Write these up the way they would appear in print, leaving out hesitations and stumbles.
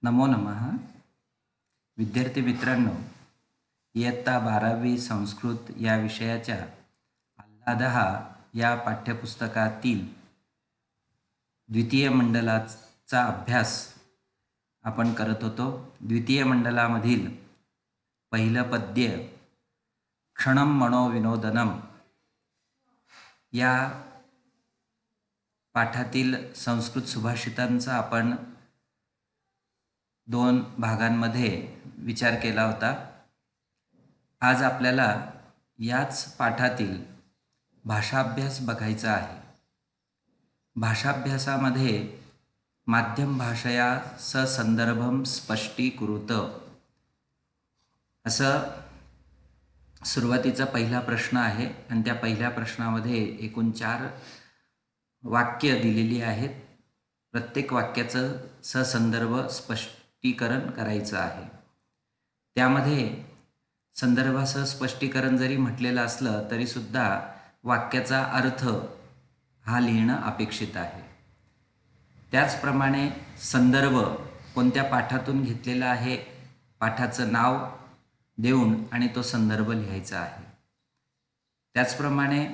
नमो नमः. विद्यार्थी मित्रांनो, इयत्ता 12वी संस्कृत या विषयाच्या आल्हाद या पाठ्यपुस्तकातील द्वितीय मंडलाचा अभ्यास आपण करत होतो. द्वितीय मंडलामधील पहिलं पद्य क्षणम मनोविनोदनम या पाठातील संस्कृत सुभाषितांचा आपण 2 भागांमध्ये विचार केला होता. आज आपल्याला याच पाठातील भाषाभ्यास बघायचा आहे. भाषाभ्यासामध्ये माध्यम भाषया संदर्भम स्पष्टीकुरुत असं सुरुवातीचा पहिला प्रश्न आहे आणि त्या पहिल्या प्रश्नामध्ये एकूण 4 वाक्य दिलेली आहेत. प्रत्येक वाक्याचं ससंदर्भ स्पष्टीकरण करायचं आहे. त्यामध्ये संदर्भासह स्पष्टीकरण जरी म्हटलेलं असलं तरी सुद्धा वाक्याचा अर्थ हा लिहिणं अपेक्षित आहे. त्याचप्रमाणे संदर्भ कोणत्या पाठातून घेतलेला आहे, पाठाचं नाव देऊन आणि तो संदर्भ लिहायचा आहे. त्याचप्रमाणे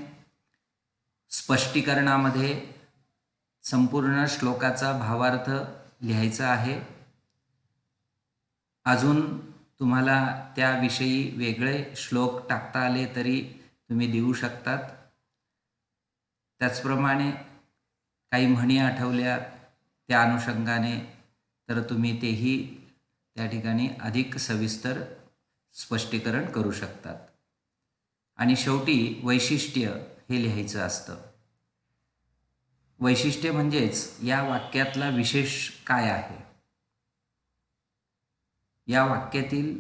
स्पष्टीकरणामध्ये संपूर्ण श्लोकाचा भावार्थ लिहायचा आहे. अजून तुम्हाला त्याविषयी वेगळे श्लोक टाकता आले तरी तुम्ही देऊ शकतात. त्याचप्रमाणे काही म्हणी आठवल्या त्या अनुषंगाने तर तुम्ही तेही त्या ठिकाणी अधिक सविस्तर स्पष्टीकरण करू शकतात. आणि शेवटी वैशिष्ट्य हे लिहायचं असतं. वैशिष्ट्य म्हणजेच या वाक्यातला विशेष काय आहे, या वाक्यातील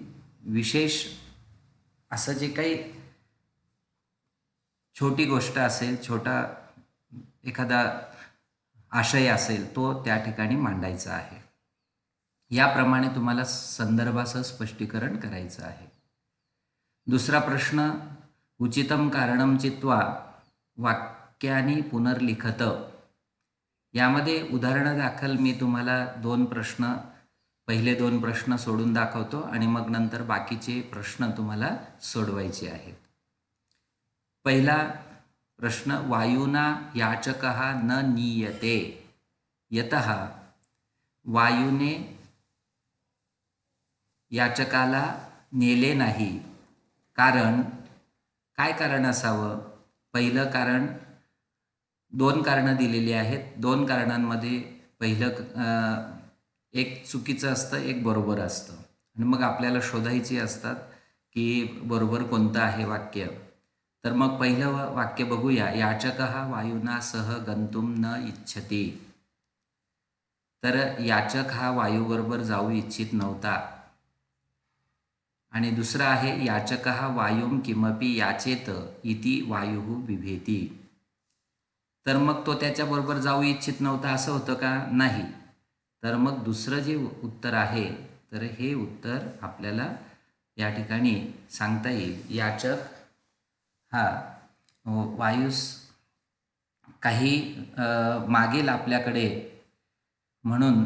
विशेष असं जे काही छोटी गोष्ट असेल, छोटा एखादा आशय असेल तो त्या ठिकाणी मांडायचा आहे. याप्रमाणे तुम्हाला संदर्भासह स्पष्टीकरण करायचं आहे. दुसरा प्रश्न उचितम कारणम चित्वा वाक्यानी पुनर्लिखत. यामध्ये उदाहरणादाखल मी तुम्हाला पहिले दोन प्रश्न सोडून दाखवतो आणि मग नंतर बाकीचे प्रश्न तुम्हाला सोडवायचे आहेत. पहिला प्रश्न वायुना याचकः न नीयते. यतः वायूने याचकाला नेले नाही. कारण काय कारण असावं? पहिलं कारण 2 कारणं दिलेली आहेत. 2 कारणांमध्ये पहिलं एक चुकीचं असतं, एक बरोबर असतं आणि मग आपल्याला शोधायची असतात की बरोबर कोणतं आहे वाक्य. तर मग पहिलं वाक्य बघूया. याचकः वायुना सह गंतुम न इच्छति. तर याचक हा वायूबरोबर जाऊ इच्छित नव्हता. आणि दुसरं आहे याचकः वायुम किमपि याचेत इति वायुः बिभेति. तर मग तो त्याच्याबरोबर जाऊ इच्छित नव्हता असं होतं का? नाही. तर मग दुसरं जे उत्तर आहे तर हे उत्तर आपल्याला या ठिकाणी सांगता येईल. याचक हा वायूस काही मागेल आपल्याकडे म्हणून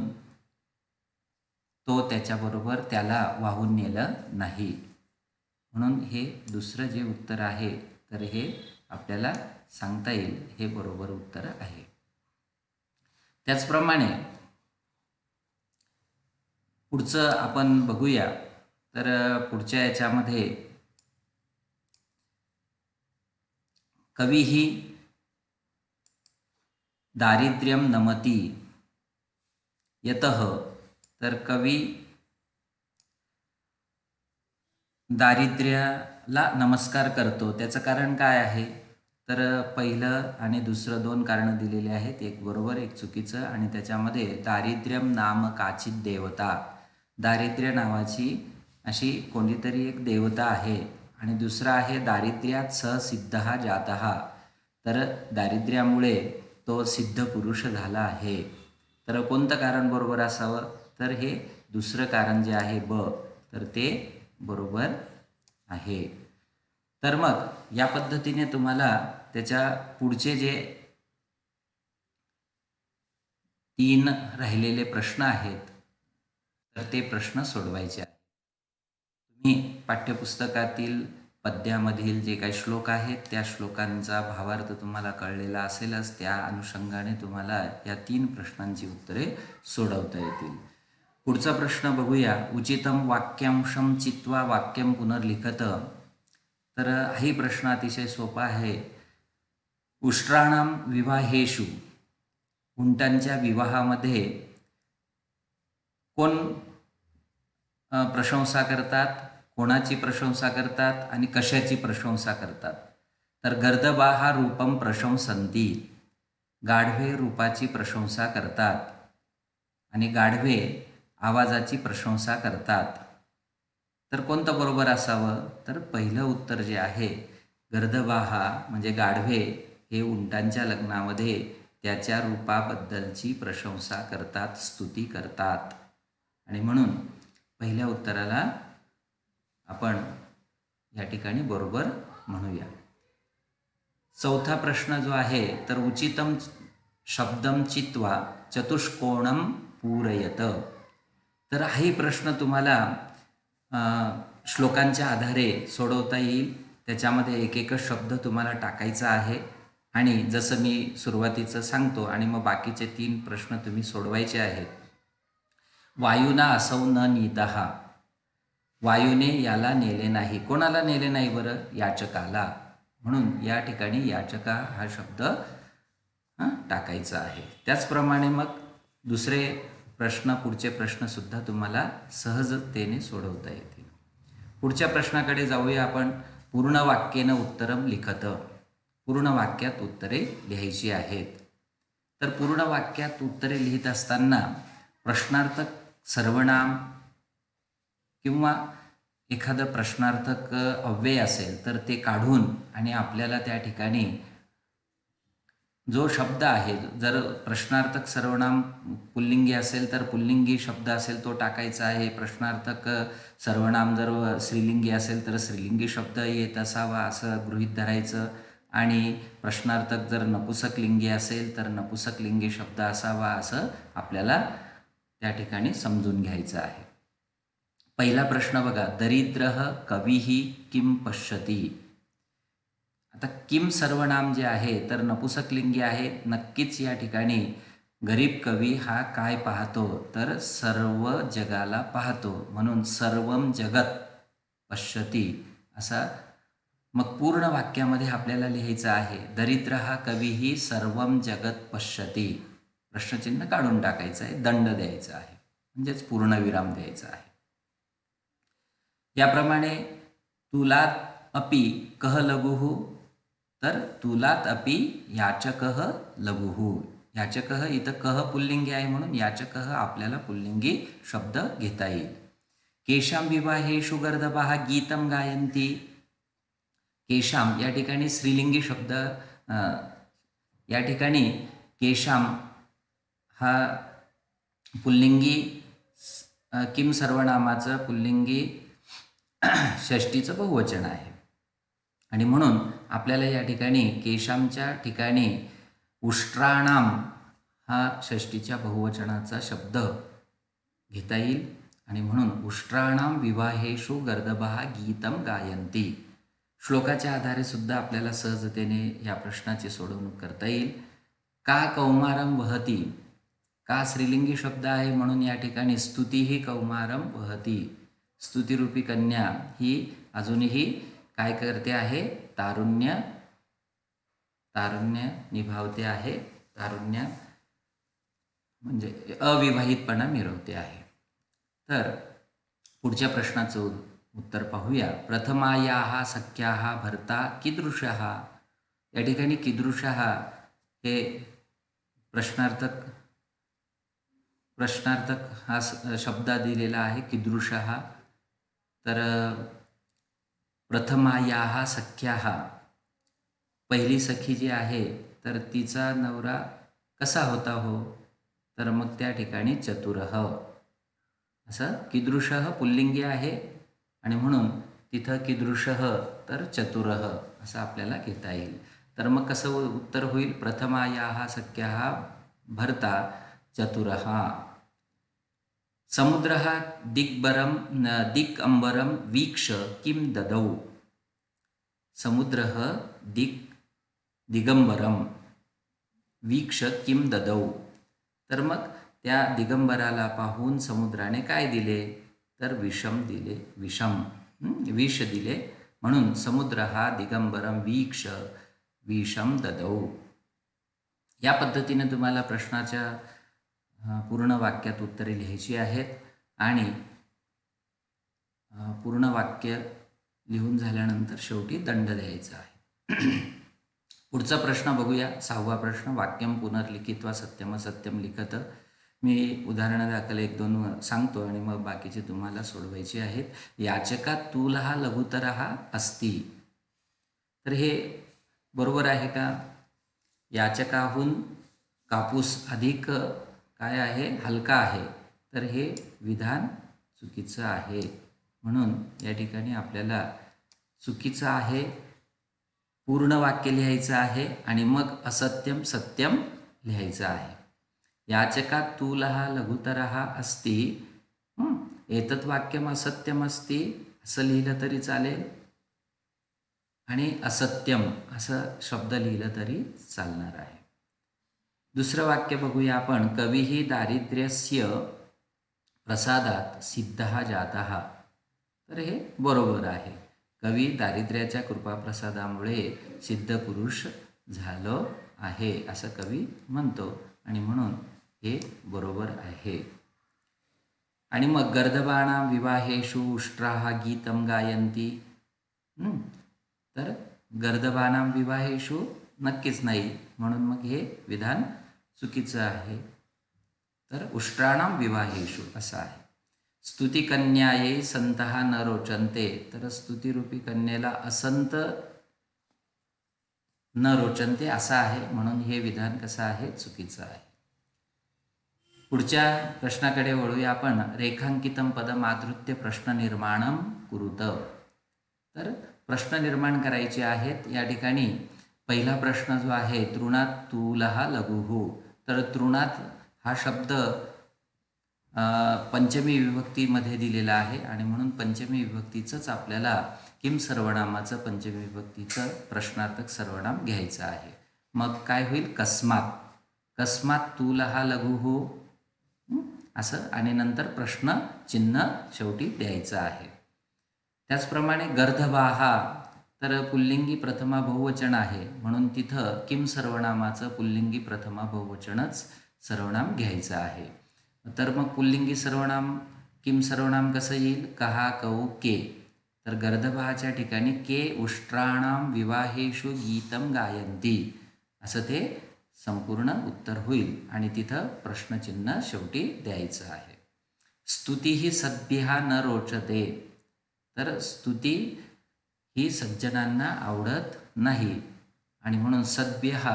तो त्याच्याबरोबर त्याला वाहून नेलं नाही. म्हणून हे दुसरं जे उत्तर आहे तर हे आपल्याला सांगता येईल हे बरोबर उत्तर आहे. त्याचप्रमाणे पुढचं आपण बघूया. तर पुढच्या याच्यामध्ये कवीही दारिद्र्यम नमती. यतः तर कवी दारिद्र्याला नमस्कार करतो. त्याचं कारण काय आहे? तर पहिलं आणि दुसरं 2 कारणं दिलेली आहेत. एक बरोबर एक चुकीचं. आणि त्याच्यामध्ये दारिद्र्यम नाम काचित देवता. दारिद्र्य नावाची अशी कोणतीतरी एक देवता आहे. आणि दुसरं आहे दारिद्र्यात स सिद्धः जातः. तर दारिद्र्यामुळे तो सिद्ध पुरुष झाला आहे. तर कोणतं कारण बरोबर असावं? तर हे दुसरं कारण जे आहे ब, तर ते बरोबर आहे. तर मग या पद्धतीने तुम्हाला त्याच्या पुढचे जे 3 राहिलेले प्रश्न आहेत तर ते प्रश्न सोडवायचे आहेत. तुम्ही पाठ्यपुस्तकातील पद्यामधील जे काही श्लोक आहेत त्या श्लोकांचा भावार्थ तुम्हाला कळलेला असेलच. त्या अनुषंगाने तुम्हाला या 3 प्रश्नांची उत्तरे सोडवता येतील. पुढचा प्रश्न बघूया. उचितम वाक्यांशम चित्वा वाक्यम पुनर्लिखत. तर हाही प्रश्न अतिशय सोपा आहे. उष्ट्राणाम विवाहेषु, उंटांच्या विवाहामध्ये कोण प्रशंसा करतात, कोणाची प्रशंसा करतात आणि कशाची प्रशंसा करतात? तर गर्दबाहा रूपम प्रशंसन्ति, गाढवे रूपाची प्रशंसा करतात आणि गाढवे आवाजाची प्रशंसा करतात. तर कोणतं बरोबर असावं? तर पहिलं उत्तर जे आहे, गर्दबाहा म्हणजे गाढवे हे उंटांच्या लग्नामध्ये त्याच्या रूपाबद्दलची प्रशंसा करतात, स्तुती करतात आणि म्हणून पहिल्या उत्तराला आपण या ठिकाणी बरोबर म्हणूया. चौथा प्रश्न जो आहे, तर उचितम शब्दम चित्वा चतुष्कोणम पूरयत. तर हाही प्रश्न तुम्हाला श्लोकांच्या आधारे सोडवता येईल. त्याच्यामध्ये एक एकच शब्द तुम्हाला टाकायचा आहे आणि जसं मी सुरुवातीचं सांगतो आणि मग बाकीचे 3 प्रश्न तुम्ही सोडवायचे आहेत. वायुना असौ न नीतः, वायूने याला नेले नाही. कोणाला नेले नाही बरं? याचकाला. म्हणून या ठिकाणी याचका हा शब्द टाकायचा आहे. त्याचप्रमाणे मग दुसरे प्रश्न, पुढचे प्रश्नसुद्धा तुम्हाला सहजतेने सोडवता येतील. पुढच्या प्रश्नाकडे जाऊया आपण. पूर्ण वाक्येन उत्तरम लिखत. पूर्ण वाक्यात उत्तरे लिहायची आहेत. तर पूर्ण वाक्यात उत्तरे लिहित असताना प्रश्नार्थक सर्वनाम किंवा एखादं प्रश्नार्थक अव्यय असेल तर ते काढून आणि आपल्याला त्या ठिकाणी जो शब्द आहे, जर प्रश्नार्थक सर्वनाम पुल्लिंगी असेल तर पुल्लिंगी शब्द असेल तो टाकायचा आहे. प्रश्नार्थक सर्वनाम जर स्त्रीलिंगी असेल तर स्त्रीलिंगी शब्द येत असावा असं गृहीत धरायचं आणि प्रश्नार्थक जर नपुसकलिंगी असेल तर नपुसकलिंगी शब्द असावा असं आपल्याला त्या ठिकाणी समजून घ्यायचं आहे. पहिला प्रश्न बघा. दरिद्रः कविः किं पश्यति. आता किम सर्वनाम जे आहे तर नपुसकलिंगी आहे. नक्कीच या ठिकाणी गरीब कवी हा काय पाहतो? तर सर्व जगाला पाहतो. म्हणून सर्वम जगत पश्यति असा मग पूर्ण वाक्यामध्ये आपल्याला लिहायचं आहे. दरिद्रः कविः सर्वम जगत पश्यति. प्रश्नचिन्ह काढून टाकायचं आहे, दंड द्यायचा आहे, म्हणजेच पूर्णविराम द्यायचा आहे. याप्रमाणे तुलात अपि कह लघुः. तर तुलात अपि याचकः लघुः. याचकः इथं कह पुल्लिंगी आहे म्हणून याचकः आपल्याला पुल्लिंगी शब्द घेता येईल. केशाम विवाहेषु गर्दबाः गीतम गायन्ति. केशाम या ठिकाणी स्त्रीलिंगी शब्द, या ठिकाणी केशाम हा पुल्लिंगी किम सर्वनामाचं पुल्लिंगी षष्टीचं बहुवचन आहे आणि म्हणून आपल्याला या ठिकाणी केशामच्या ठिकाणी उष्ट्राणाम हा षष्टीच्या बहुवचनाचा शब्द घेता येईल आणि म्हणून उष्ट्राणाम विवाहेषु गर्दबाः गीतम गायन्ति. श्लोकाच्या आधारे सुद्धा आपल्याला सहजतेने या प्रश्नाची सोडवणूक करता येईल. का कौमारम वहती. का स्त्रीलिंगी शब्द आहे म्हणून या ठिकाणी स्तुतीही कौमारम वहती. स्तुतिरूपी कन्या ही अजूनही काय करते आहे? तारुण्य निभावते आहे. तारुण्य म्हणजे अविवाहितपणा मिरवते आहे. तर पुढच्या प्रश्नाचं उत्तर पाहूया. प्रथमायाः सख्याः भर्ता कीदृशः. या ठिकाणी कीदृशः हे प्रश्नार्थक हा शब्द दिलेला आहे कीदृशः. तर प्रथमायाः सख्याः, पहिली सखी जी आहे तर तिचा नवरा कसा होता हो? तर मग त्या ठिकाणी चतुरः असं कीदृशः पुल्लिंगी आहे आणि म्हणून तिथं कीदृशः तर चतुरः असं आपल्याला घेता येईल. तर मग कसं उत्तर होईल? प्रथमायाः सख्याः भर्ता चतुरः. समुद्रः दिक् वीक्ष किं ददौ. समुद्रः दिगंबरम वीक्ष किं ददौ. तर मग त्या दिगंबराला पाहून समुद्राने काय दिले, तर विषम दिले. विष दिले. म्हणून समुद्र हा दिगंबरम वीक्ष विषम ददौ. या पद्धतीने तुम्हाला प्रश्नाच्या पूर्ण वाक्यात उत्तरे लिहायची आहेत आणि पूर्ण वाक्य लिहून झाल्यानंतर शेवटी दंड द्यायचा आहे. पुढचा प्रश्न बघूया. 6वा प्रश्न. वाक्यम पुनर्लिखित्वा सत्यम सत्यम लिखत. मी उदाहरणादाखल 1-2 सांगतो आणि मग बाकीचे तुम्हाला सोडवायचे आहेत. याचकात तूलहा लघुतरहा अस्ति. तर हे बरोबर आहे का? याचकाहून कापूस अधिक काय आहे, हलका आहे. तर हे विधान चुकीचं आहे. म्हणून या ठिकाणी आपल्याला चुकीचं आहे पूर्ण वाक्य लिहायचं आहे आणि मग असत्यम सत्यम लिहायचं आहे. याचकात तूलहा लघुतरहा अस्ति. एतत् वाक्यम असत्यम अस्ति असं लिहिलं तरी चालेल आणि असत्यम असं शब्द लिहिलं तरी चालणार आहे. दुसरं वाक्य बघूया आपण. कविही दारिद्र्यस्य प्रसादात सिद्धः जातः. तर हे बरोबर आहे. कवी दारिद्र्याच्या कृपाप्रसादामुळे सिद्ध पुरुष झालो आहे असं कवी म्हणतो आणि म्हणून हे बरोबर आहे. आणि मग गर्दभाणां विवाहेषु उष्ट्राः गीतं गायन्ति. तर गर्दभाणां विवाहेषु नक्कीच नाही. म्हणून मग हे विधान चुकीचं आहे. तर उष्ट्राणां विवाहेषु असं आहे. स्तुतिकन्यायै संतः न रोचन्ते. तर स्तुतिरूपी कन्येला असंत न रोचन्ते असं आहे. म्हणून हे विधान कसं आहे, चुकीचं आहे. पुढच्या प्रश्नाकडे वळूया आपण. रेखांकितं पदमाधृत्य प्रश्न निर्माणं कुरुत. तर प्रश्न निर्माण करायचे आहेत. या ठिकाणी पहिला प्रश्न जो आहे, तृणात तूलहा लघुः. तर तृणात हा शब्द पंचमी विभक्तीमध्ये दिलेला आहे आणि म्हणून पंचमी विभक्तीचंच आपल्याला किम सर्वनामाचं पंचमी विभक्तीचं प्रश्नार्थक सर्वनाम घ्यायचं आहे. मग काय होईल, कस्मात. कस्मात तूलहा लघुः असं आणि नंतर प्रश्न चिन्ह शेवटी द्यायचं आहे. त्याचप्रमाणे गर्दभाहा. तर पुल्लिंगी प्रथमा बहुवचन आहे म्हणून तिथं किम सर्वनामाचं पुल्लिंगी प्रथमा बहुवचनच सर्वनाम घ्यायचं आहे. तर मग पुल्लिंगी सर्वनाम किम सर्वनाम कसं येईल, कहा कौ के. तर गर्दभाच्या ठिकाणी के उष्ट्राणां विवाहेषु गीतं गायन्ति असं ते संपूर्ण उत्तर होईल आणि तिथं प्रश्नचिन्ह शेवटी द्यायचं आहे. स्तुतीही सद्भ्यः न रोचते. तर स्तुती ही सज्जनांना आवडत नाही आणि म्हणून सद्भ्यः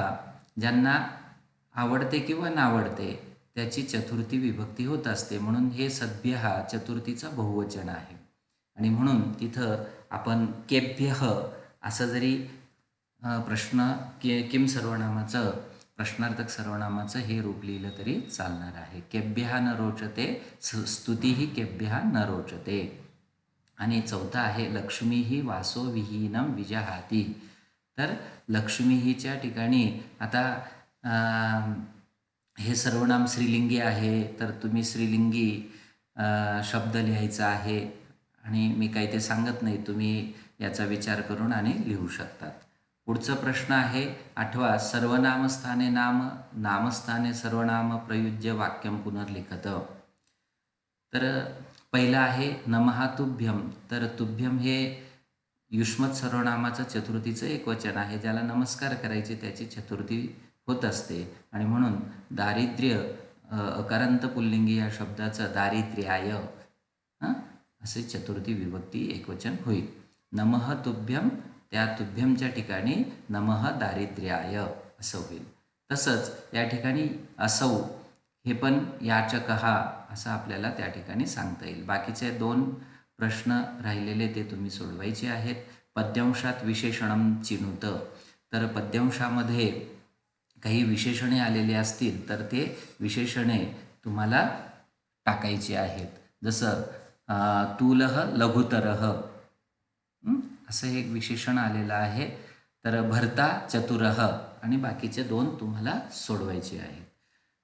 ज्यांना आवडते किंवा नावडते त्याची चतुर्थी विभक्ती होत असते. म्हणून हे सद्भ्यः चतुर्थीचं बहुवचन आहे आणि म्हणून तिथं आपण केभ्यः असं जरी प्रश्न किम सर्वनामाचं प्रश्नार्थक सर्वनामाचं हे रूप लिहिलं तरी चालणार आहे. केभ्यः न रोचते, स्तुतीही केभ्यः न रोचते. आणि चौथा आहे लक्ष्मीही वासो विहीनं विजहाती. तर लक्ष्मीहीच्या ठिकाणी आता हे सर्वनाम स्त्रीलिंगी आहे तर तुम्ही स्त्रीलिंगी शब्द लिहायचा आहे आणि मी काही ते सांगत नाही, तुम्ही याचा विचार करून आणि लिहू शकतात. पुढचा प्रश्न आहे 8वा. सर्वनामस्थाने नाम, नामस्थाने सर्वनाम प्रयुज्य वाक्यम पुनर्लिखत. तर पहिला आहे नमः तुभ्यम. तर तुभ्यम हे युष्मत सर्वनामाचं चतुर्थीचं एकवचन आहे. ज्याला नमस्कार करायचे त्याची चतुर्थी होत असते आणि म्हणून दारिद्र्य अकारांत पुल्लिंगी या शब्दाचं दारिद्र्याय असे चतुर्थी विभक्ती एकवचन होईल. नमः तुभ्यम, त्या तुभ्यमच्या ठिकाणी नमः दारिद्र्याय असं होईल. तसंच या ठिकाणी असौ हे पण याचकः असं आपल्याला त्या ठिकाणी सांगता येईल. बाकीचे 2 प्रश्न राहिलेले ते तुम्ही सोडवायचे आहेत. पद्यांशात विशेषणम चिनुत. तर पद्यांशामध्ये काही विशेषणे आलेले असतील तर ते विशेषणे तुम्हाला टाकायची आहेत. जसं तूलः लघुतरः असं एक विशेषण आलेलं आहे. तर भरता चतुरः आणि बाकीचे 2 तुम्हाला सोडवायचे आहेत.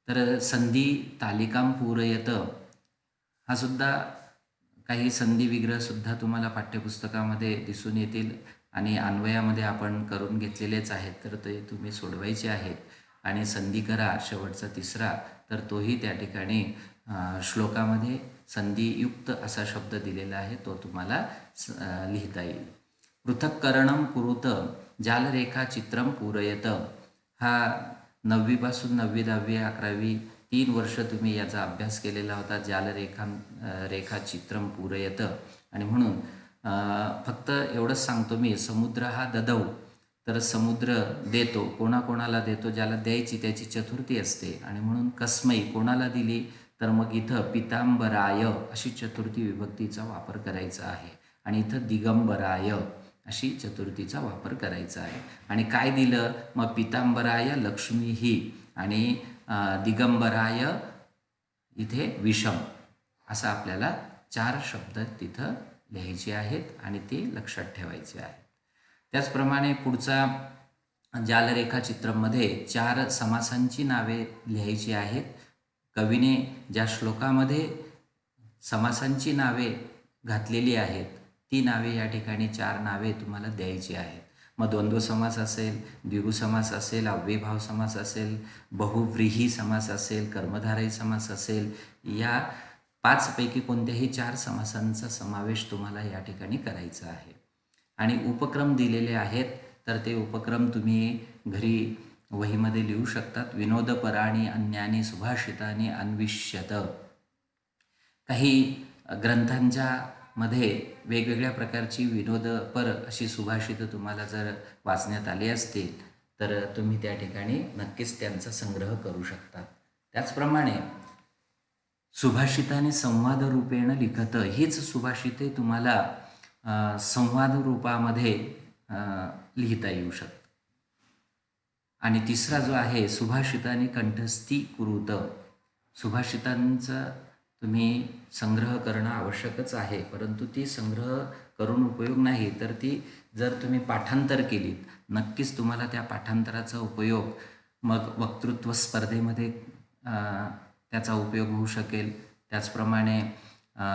तर संधी तालिकां पूरयत हा सुद्धा काही संधी विग्रहसुद्धा तुम्हाला पाठ्यपुस्तकामध्ये दिसून येतील आणि अन्वयामध्ये आपण करून घेतलेलेच आहेत. तर ते तुम्ही सोडवायचे आहेत. आणि संधी करा शेवटचा तिसरा, तर तोही त्या ठिकाणी श्लोकामध्ये संधियुक्त असा शब्द दिलेला आहे, तो तुम्हाला लिहिता येईल. पृथक्करणं कुरुत जालरेखाचित्रं पूरयत हा 9वीपासून 9वी 10वी 11वी 3 वर्ष तुम्ही याचा अभ्यास केलेला होता. रेखाचित्रं पूरयत आणि म्हणून फक्त एवढंच सांगतो मी, समुद्र हा ददौ, तर समुद्र देतो, कोणाकोणाला देतो, ज्याला द्यायची त्याची चतुर्थी असते आणि म्हणून कस्मै कोणाला दिली, तर मग इथं पितांबराय अशी चतुर्थी विभक्तीचा वापर करायचा आहे आणि इथं दिगंबराय अशी चतुर्थीचा वापर करायचा आहे. आणि काय दिलं मग, पितांबराय लक्ष्मी ही आणि दिगंबराय इथे विषम, असं आपल्याला 4 शब्द तिथं लिहायचे आहेत आणि ते लक्षात ठेवायचे आहेत. त्याचप्रमाणे पुढचा जालरेखाचित्रमध्ये 4 समासांची नावे लिहायची आहेत. कवीने ज्या श्लोकामध्ये समासांची नावे घातलेली आहेत ती नावे या ठिकाणी 4 नावे तुम्हाला द्यायची आहेत. मग द्वंद्व समास असेल, द्विगु समास असेल, अव्ययभाव समास असेल, बहुव्रीही समास असेल, कर्मधारय समास असेल, या 5 पैकी कोणत्याही 4 समासांचा समावेश तुम्हाला या ठिकाणी करायचा आहे. आणि उपक्रम दिलेले आहेत, तर ते उपक्रम तुम्ही घरी वहीमध्ये लिहू शकतात. विनोदपराणी अन्यानी सुभाषितानी अन्विष्यत. काही ग्रंथांच्या मध्ये वेगवेगळ्या प्रकारची विनोदपर अशी सुभाषितं तुम्हाला जर वाचण्यात आली असतील तर तुम्ही त्या ठिकाणी नक्कीच त्यांचा संग्रह करू शकता. त्याचप्रमाणे सुभाषिताने संवाद रूपेण लिखत, हीच सुभाषिते तुम्हाला संवाद रूपामध्ये लिहिता येऊ शकतात. आणि तिसरा जो आहे सुभाषिताने कंठस्थी कुरुत, सुभाषितांचा तुम्ही संग्रह करणं आवश्यकच आहे, परंतु ती संग्रह करून उपयोग नाही, तर ती जर तुम्ही पाठांतर केलीत नक्कीच तुम्हाला त्या पाठांतराचा उपयोग मग वक्तृत्व स्पर्धेमध्ये त्याचा उपयोग होऊ शकेल. त्याचप्रमाणे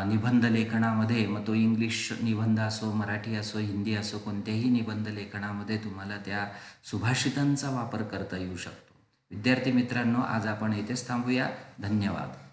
निबंध लेखनामध्ये, मग तो इंग्लिश निबंध असो, मराठी असो, हिंदी असो, कोणत्याही निबंध लेखनामध्ये तुम्हाला त्या सुभाषितांचा वापर करता येऊ शकतो. विद्यार्थी मित्रांनो, आज आपण इथेच थांबूया. धन्यवाद.